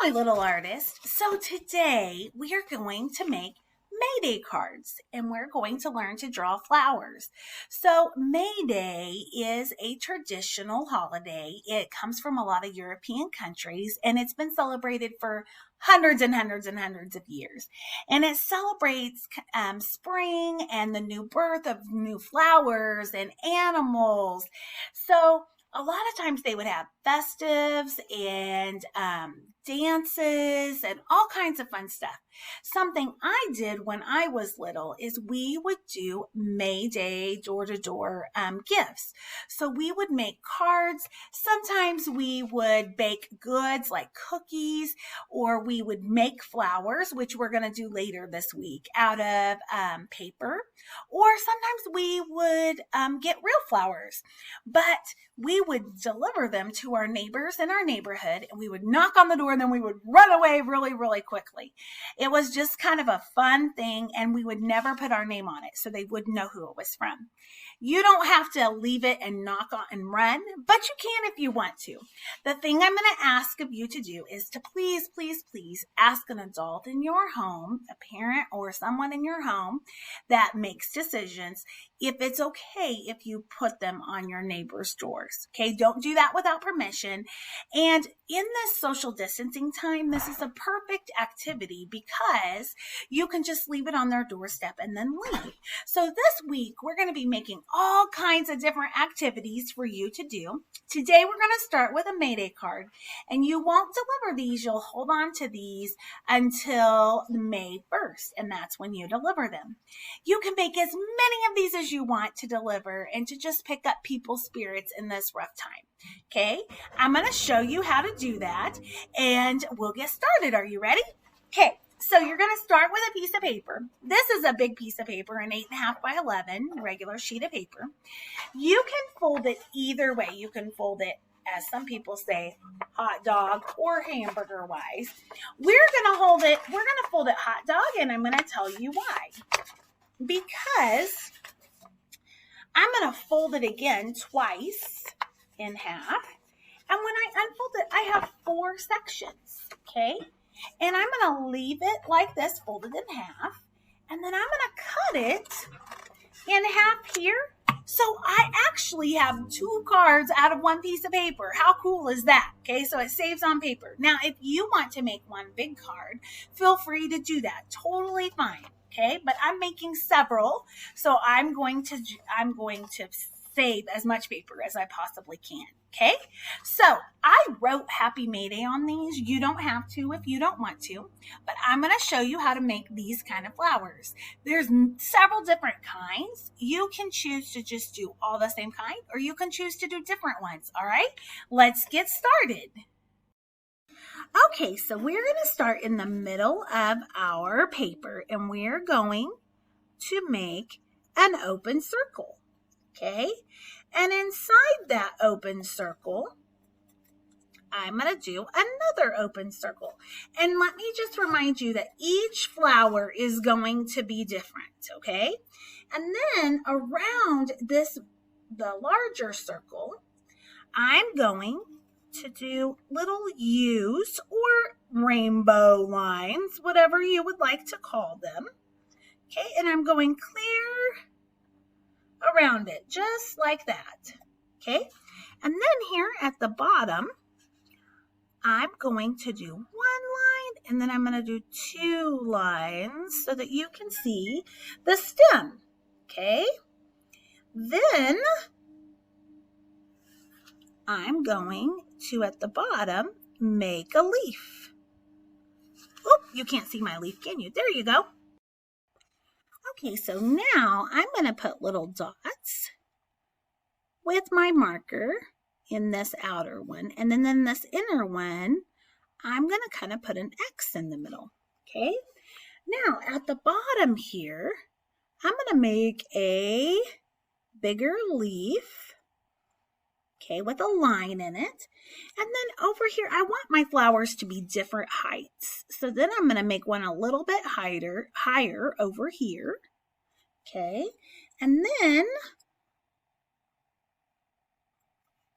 My little artist. So today we are going to make May Day cards and we're going to learn to draw flowers. So May Day is a traditional holiday. It comes from a lot of European countries and it's been celebrated for hundreds and hundreds and hundreds of years. And it celebrates spring and the new birth of new flowers and animals. So a lot of times they would have festives and dances and all kinds of fun stuff. Something I did when I was little is we would do May Day door-to-door gifts. So we would make cards. Sometimes we would bake goods like cookies, or we would make flowers, which we're going to do later this week, out of paper. Or sometimes we would get real flowers, but we would deliver them to our neighbors in our neighborhood, and we would knock on the door and then we would run away really, really quickly. It was just kind of a fun thing, and we would never put our name on it, so they wouldn't know who it was from. You don't have to leave it and knock on and run, but you can if you want to. The thing I'm going to ask of you to do is to please, please, please ask an adult in your home, a parent or someone in your home that makes decisions, if it's okay if you put them on your neighbor's doors. Okay, don't do that without permission. And in this social distancing time, this is a perfect activity because you can just leave it on their doorstep and then leave. So this week, we're going to be making all kinds of different activities for you to do. Today, we're going to start with a May Day card, and you won't deliver these. You'll hold on to these until May 1st, and that's when you deliver them. You can make as many of these as you want to deliver and to just pick up people's spirits in this rough time. Okay, I'm going to show you how to do that, and we'll get started. Are you ready? Okay. So you're going to start with a piece of paper. This is a big piece of paper, an 8.5 by 11 regular sheet of paper. You can fold it either way. You can fold it, as some people say, hot dog or hamburger wise. We're going to fold it hot dog, and I'm going to tell you why. Because I'm going to fold it again twice in half. And when I unfold it, I have 4 sections, okay? And I'm going to leave it like this, folded in half. And then I'm going to cut it in half here. So I actually have 2 cards out of 1 piece of paper. How cool is that? Okay, so it saves on paper. Now, if you want to make 1 big card, feel free to do that. Totally fine. Okay, but I'm making several. So I'm going to save as much paper as I possibly can. Okay, so I wrote Happy May Day on these. You don't have to if you don't want to, but I'm going to show you how to make these kind of flowers. There's several different kinds. You can choose to just do all the same kind, or you can choose to do different ones. All right, let's get started. Okay, so we're going to start in the middle of our paper, and we're going to make an open circle. Okay, and inside that open circle, I'm going to do another open circle. And let me just remind you that each flower is going to be different, okay? And then around the larger circle, I'm going to do little U's or rainbow lines, whatever you would like to call them. Okay, and I'm going clear around it, just like that. Okay, and then here at the bottom, I'm going to do 1 line, and then I'm going to do 2 lines so that you can see the stem. Okay, then I'm going to, at the bottom, make a leaf. Oh, you can't see my leaf, can you? There you go. Okay, so now I'm going to put little dots with my marker in this outer one. And then in this inner one, I'm going to kind of put an X in the middle. Okay, now at the bottom here, I'm going to make a bigger leaf. Okay, with a line in it. And then over here, I want my flowers to be different heights. So then I'm going to make one a little bit higher over here. Okay, and then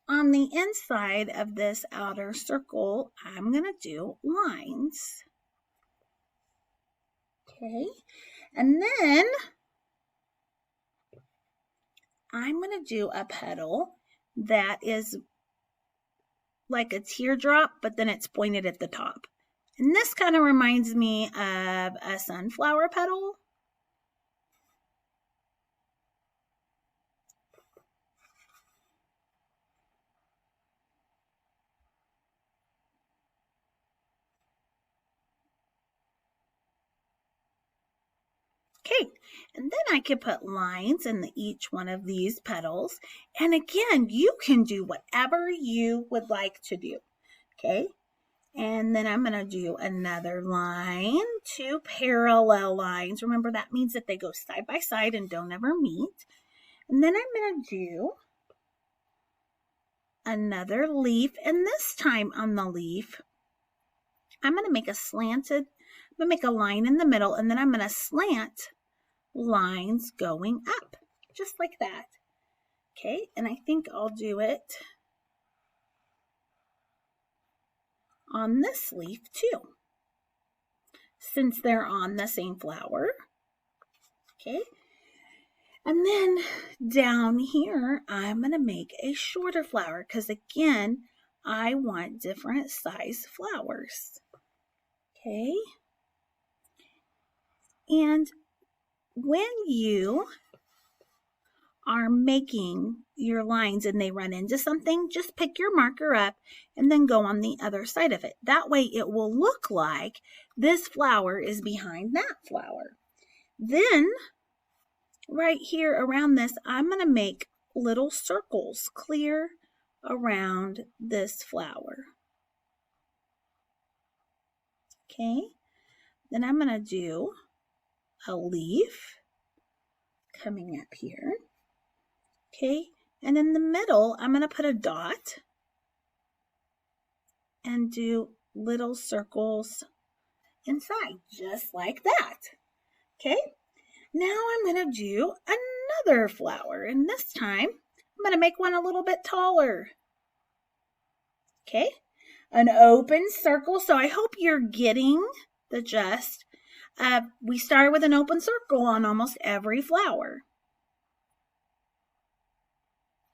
on the inside of this outer circle, I'm going to do lines. Okay, and then I'm going to do a petal that is like a teardrop, but then it's pointed at the top. And this kind of reminds me of a sunflower petal. Okay, and then I could put lines in each one of these petals. And again, you can do whatever you would like to do. Okay, and then I'm going to do another line, 2 parallel lines. Remember, that means that they go side by side and don't ever meet. And then I'm going to do another leaf, and this time on the leaf, I'm going to make I'm going to make a line in the middle, and then I'm going to slant lines going up, just like that. Okay, and I think I'll do it on this leaf too, since they're on the same flower. Okay, and then down here, I'm going to make a shorter flower because again, I want different size flowers. Okay, and when you are making your lines and they run into something, just pick your marker up and then go on the other side of it. That way it will look like this flower is behind that flower. Then right here around this, I'm going to make little circles clear around this flower. Okay, then I'm going to do a leaf coming up here. Okay, and in the middle, I'm going to put a dot and do little circles inside, just like that. Okay, now I'm going to do another flower, and this time I'm going to make one a little bit taller. Okay, an open circle. So I hope you're getting the gist. We start with an open circle on almost every flower.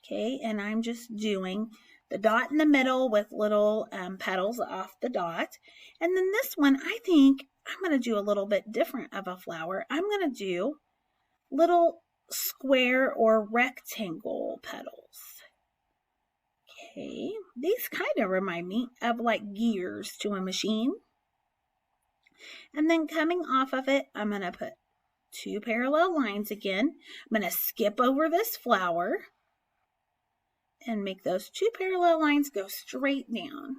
Okay, and I'm just doing the dot in the middle with little petals off the dot. And then this one, I think I'm going to do a little bit different of a flower. I'm going to do little square or rectangle petals. Okay, these kind of remind me of like gears to a machine. And then coming off of it, I'm going to put 2 parallel lines again. I'm going to skip over this flower and make those 2 parallel lines go straight down.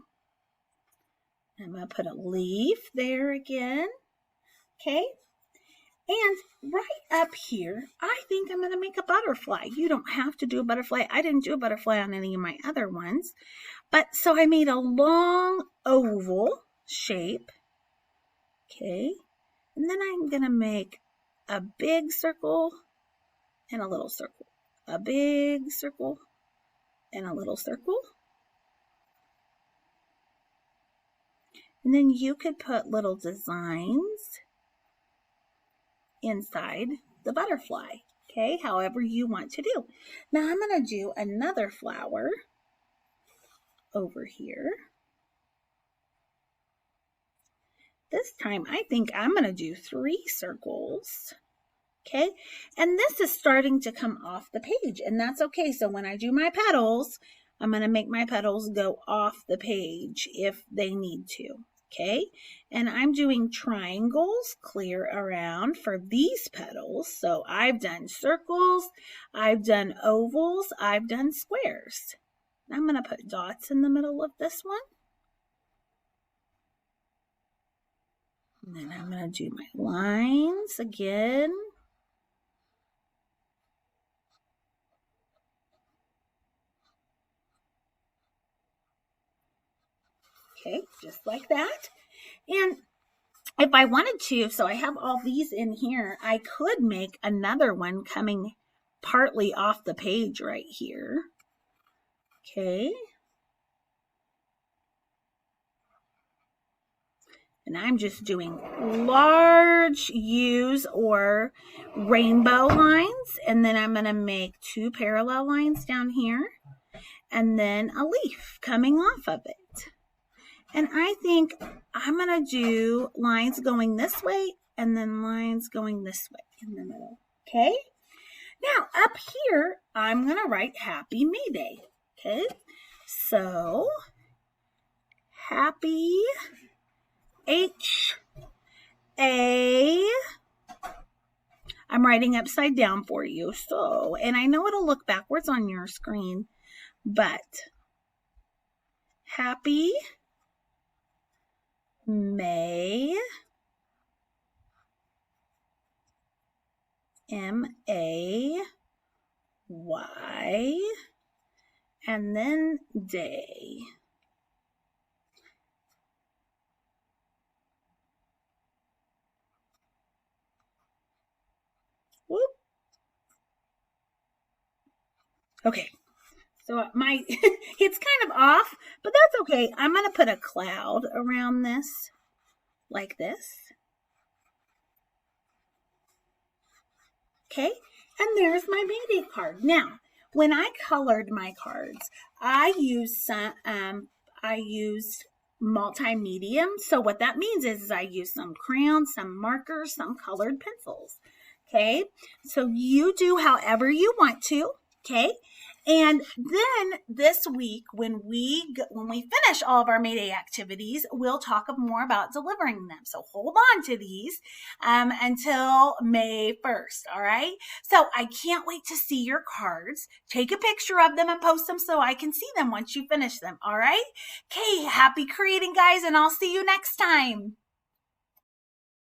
I'm going to put a leaf there again. Okay. And right up here, I think I'm going to make a butterfly. You don't have to do a butterfly. I didn't do a butterfly on any of my other ones. But so I made a long oval shape. Okay, and then I'm going to make a big circle and a little circle, a big circle and a little circle. And then you could put little designs inside the butterfly, okay, however you want to do. Now I'm going to do another flower over here. This time, I think I'm going to do 3 circles, okay? And this is starting to come off the page, and that's okay. So when I do my petals, I'm going to make my petals go off the page if they need to, okay? And I'm doing triangles clear around for these petals. So I've done circles, I've done ovals, I've done squares. I'm going to put dots in the middle of this one. And then I'm going to do my lines again. Okay, just like that. And if I wanted to, so I have all these in here, I could make another one coming partly off the page right here. Okay. And I'm just doing large U's or rainbow lines. And then I'm going to make 2 parallel lines down here. And then a leaf coming off of it. And I think I'm going to do lines going this way and then lines going this way in the middle. Okay? Now, up here, I'm going to write Happy May Day. Okay? So, Happy H-A. I'm writing upside down for you. So, and I know it'll look backwards on your screen, but Happy May, M-A-Y, and then day. Whoop. Okay, so it's kind of off, but that's okay. I'm going to put a cloud around this, like this. Okay, and there's my May Day card. Now, when I colored my cards, I used multi-medium. So what that means is I used some crayons, some markers, some colored pencils. Okay, so you do however you want to. Okay, and then this week, when we finish all of our May Day activities, we'll talk more about delivering them. So hold on to these until May 1st, all right? So I can't wait to see your cards. Take a picture of them and post them so I can see them once you finish them, all right? Okay, happy creating, guys, and I'll see you next time.